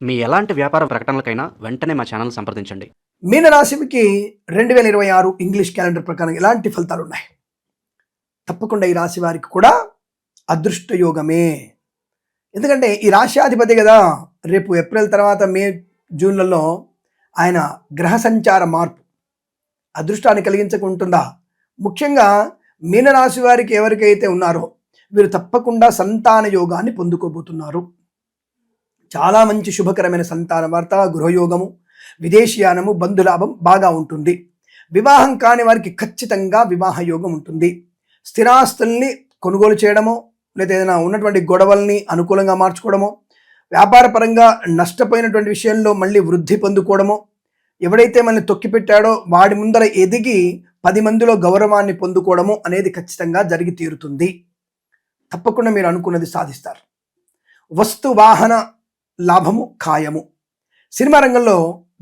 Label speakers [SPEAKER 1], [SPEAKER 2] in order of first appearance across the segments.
[SPEAKER 1] మీ ఎలాంటి వ్యాపార ప్రకటనలకైనా వెంటనే మా ఛానల్ సంప్రదించండి.
[SPEAKER 2] మీనరాశికి 2026 ఇంగ్లీష్ క్యాలెండర్ ప్రకారం ఎలాంటి ఫలితాలు ఉన్నాయి? తప్పకుండా ఈ రాశి వారికి కూడా అదృష్ట యోగమే. ఎందుకంటే ఈ రాశ్యాధిపతి కదా, రేపు ఏప్రిల్ తర్వాత మే జూన్లలో ఆయన గ్రహ సంచార మార్పు అదృష్టాన్ని కలిగించకుంటుందా? ముఖ్యంగా మీనరాశి వారికి ఎవరికైతే ఉన్నారో వీరు తప్పకుండా సంతాన యోగాన్ని పొందుకోబోతున్నారు. చాలా మంచి శుభకరమైన సంతాన వార్త, గృహయోగము, విదేశీయానము, బంధులాభం బాగా ఉంటుంది. వివాహం కాని వారికి ఖచ్చితంగా వివాహ యోగం ఉంటుంది. స్థిరాస్తుల్ని కొనుగోలు చేయడమో, లేదా ఏదైనా ఉన్నటువంటి గొడవల్ని అనుకూలంగా మార్చుకోవడమో, వ్యాపార పరంగా నష్టపోయినటువంటి విషయంలో మళ్ళీ వృద్ధి పొందుకోవడమో, ఎవడైతే మనల్ని తొక్కిపెట్టాడో వాడి ముందర ఎదిగి 10 మందిలో గౌరవాన్ని పొందుకోవడము అనేది ఖచ్చితంగా జరిగి తీరుతుంది. తప్పకుండా మీరు అనుకున్నది సాధిస్తారు. వస్తు వాహన లాభము ఖాయము. సినిమా రంగంలో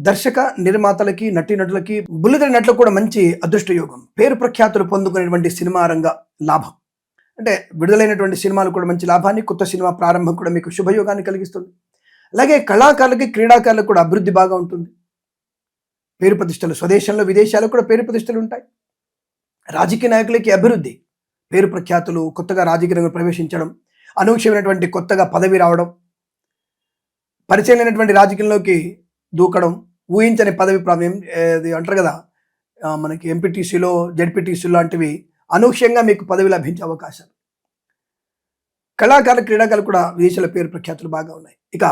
[SPEAKER 2] దర్శక నిర్మాతలకి, నటీనటులకి, బుల్లితెర నటులకు కూడా మంచి అదృష్ట యోగం. పేరు ప్రఖ్యాతులు పొందుకునేటువంటి సినిమా రంగ లాభం అంటే విడుదలైనటువంటి సినిమాలు కూడా మంచి లాభాన్ని, కొత్త సినిమా ప్రారంభం కూడా మీకు శుభయోగాన్ని కలిగిస్తుంది. అలాగే కళాకారులకి, క్రీడాకారులకు కూడా అభివృద్ధి బాగా ఉంటుంది. పేరు ప్రతిష్టలు, స్వదేశంలో విదేశాలకు కూడా పేరు ప్రతిష్టలు ఉంటాయి. రాజకీయ నాయకులకి అభివృద్ధి, పేరు ప్రఖ్యాతులు, కొత్తగా రాజకీయ రంగంలో ప్రవేశించడం, అనూహ్యమైనటువంటి కొత్తగా పదవి రావడం, పరిచయం లేనటువంటి రాజకీయంలోకి దూకడం, ఊహించని పదవి ప్రాప్యం అంటారు కదా, మనకి ఎంపీటీసీలో, జెడ్పీటీసీ లాంటివి అనూహ్యంగా మీకు పదవి లభించే అవకాశాలు. కళాకారులు, క్రీడాకారులు కూడా విదేశాల పేరు ప్రఖ్యాతులు బాగా ఉన్నాయి. ఇక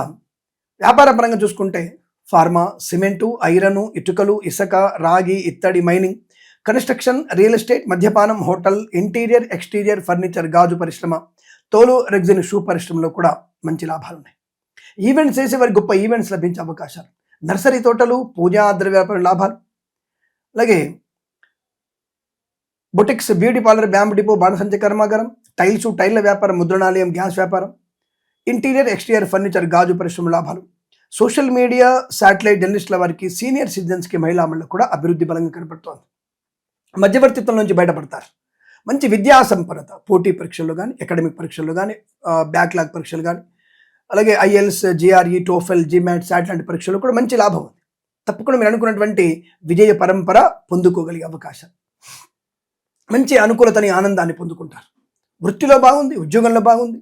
[SPEAKER 2] వ్యాపార పరంగా చూసుకుంటే ఫార్మా, సిమెంటు, ఐరను, ఇటుకలు, ఇసుక, రాగి, ఇత్తడి, మైనింగ్, కన్స్ట్రక్షన్, రియల్ ఎస్టేట్, మద్యపానం, హోటల్, ఇంటీరియర్, ఎక్స్టీరియర్, ఫర్నిచర్, గాజు పరిశ్రమ, తోలు, రెగ్జిన్, షూ పరిశ్రమలో కూడా మంచి లాభాలు ఉన్నాయి. ఈవెంట్స్ చేసే వారికి గొప్ప ఈవెంట్స్ లభించే అవకాశాలు. నర్సరీ తోటలు, పూజా ద్రవ్య వ్యాపార లాభాలు. అలాగే boutiques, beauty parlour, bamboo depot, బాణసంచ కర్మాగారం, టైల్స్, టైళ్ల వ్యాపారం, ముద్రణాలయం, గ్యాస్ వ్యాపారం, ఇంటీరియర్, ఎక్స్టీరియర్, ఫర్నిచర్, గాజు పరిశ్రమ లాభాలు. సోషల్ మీడియా, శాటిలైట్ జర్నలిస్టుల వారికి, సీనియర్ సిటిజన్స్కి, మహిళా మండలకు కూడా అభివృద్ధి బలంగా కనపడుతోంది. మధ్యవర్తిత్వం నుంచి బయటపడతారు. మంచి విద్యా సంపన్నత, పోటీ పరీక్షల్లో కానీ, అకాడమిక్ పరీక్షల్లో కానీ, బ్యాక్లాగ్ పరీక్షలు కానీ, అలాగే IELTS, GRE, TOEFL, GMAT, SAT లాంటి పరీక్షల్లో కూడా మంచి లాభం ఉంది. తప్పకుండా మీరు అనుకున్నటువంటి విజయ పరంపర పొందుకోగలిగే అవకాశం, మంచి అనుకూలతని, ఆనందాన్ని పొందుకుంటారు. వృత్తిలో బాగుంది, ఉద్యోగంలో బాగుంది,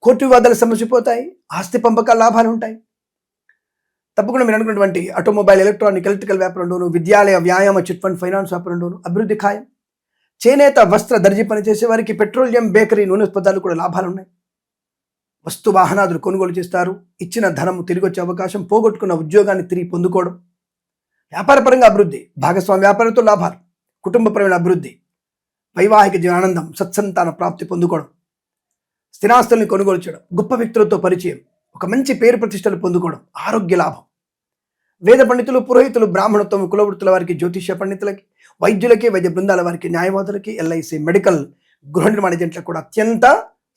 [SPEAKER 2] కోర్టు వివాదాలు సమసిపోతాయి, ఆస్తి పంపకాల లాభాలు ఉంటాయి. తప్పకుండా మీరు అనుకున్నటువంటి ఆటోమొబైల్, ఎలక్ట్రానిక్, ఎలక్ట్రికల్ వ్యాపారంలోను, విద్యాలయ, వ్యాయామ, చిట్ ఫండ్, ఫైనాన్స్ వ్యాపారంలోను అభివృద్ధి ఖాయం. చేనేత, వస్త్ర, దర్జీ పనిచేసే వారికి పెట్రోలియం, బేకరీ, నూనె ఉత్పత్తులు కూడా లాభాలు ఉన్నాయి. వస్తు వాహనాదులు కొనుగోలు చేస్తారు. ఇచ్చిన ధనము తిరిగి వచ్చే అవకాశం, పోగొట్టుకున్న ఉద్యోగాన్ని తిరిగి పొందుకోవడం. వ్యాపారపరంగా అభివృద్ధి, భాగస్వామ్య వ్యాపారంతో లాభాలు, కుటుంబపరమైన అభివృద్ధి, వైవాహిక జీవన ఆనందం, సత్సంతాన ప్రాప్తి పొందుకోవడం, స్థిరాస్తుల్ని కొనుగోలు చేయడం, గొప్ప వ్యక్తులతో పరిచయం, ఒక మంచి పేరు ప్రతిష్టలు పొందుకోవడం, ఆరోగ్య లాభం. వేద పండితులు, పురోహితులు, బ్రాహ్మణత్వం, కులవృత్తుల వారికి, జ్యోతిష్య పండితులకి, వైద్యులకి, వైద్య బృందాల వారికి, న్యాయవాదులకి, ఎల్ఐసి, మెడికల్, గృహ నిర్మాణ ఏజెంట్లకు కూడా అత్యంత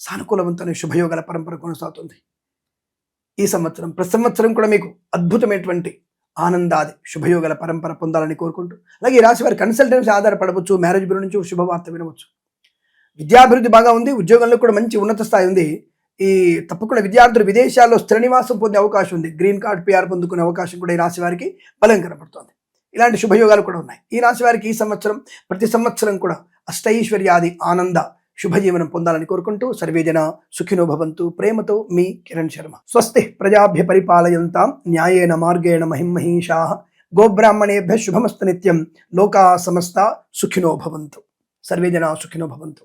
[SPEAKER 2] సానుకూలవంతమైన శుభయోగాల పరంపర కొనసాగుతుంది. ఈ సంవత్సరం, ప్రతి సంవత్సరం కూడా మీకు అద్భుతమైనటువంటి ఆనందాది శుభయోగాల పరంపర పొందాలని కోరుకుంటూ, అలాగే ఈ రాశి వారి కన్సల్టెన్సీ ఆధారపడవచ్చు, మ్యారేజ్ బ్యూరో నుంచి శుభవార్త వినవచ్చు. విద్యాభివృద్ధి బాగా ఉంది, ఉద్యోగంలో కూడా మంచి ఉన్నత స్థాయి ఉంది. ఈ తప్పకుండా విద్యార్థులు విదేశాల్లో స్థిర నివాసం పొందే అవకాశం ఉంది. గ్రీన్ కార్డ్, పిఆర్ పొందుకునే అవకాశం కూడా ఈ రాశి వారికి బలం కనపడుతోంది. ఇలాంటి శుభయోగాలు కూడా ఉన్నాయి. ఈ రాశి వారికి ఈ సంవత్సరం, ప్రతి సంవత్సరం కూడా అష్టైశ్వర్యాది ఆనంద శుభజీవనం పొందాలని కోరుకుంటూ, సర్వేజన సుఖినో భవంతు. ప్రేమతో మీ కిరణ్ శర్మ. స్వస్తి ప్రజాభ్య పరిపాలయంతాం న్యాయేన మార్గేణ మహిమహీషాః. గోబ్రాహ్మణేభ్యః శుభమస్తు నిత్యం. లోకా సమస్తా సుఖినో భవంతు. సర్వేజన సుఖినో భవంతు.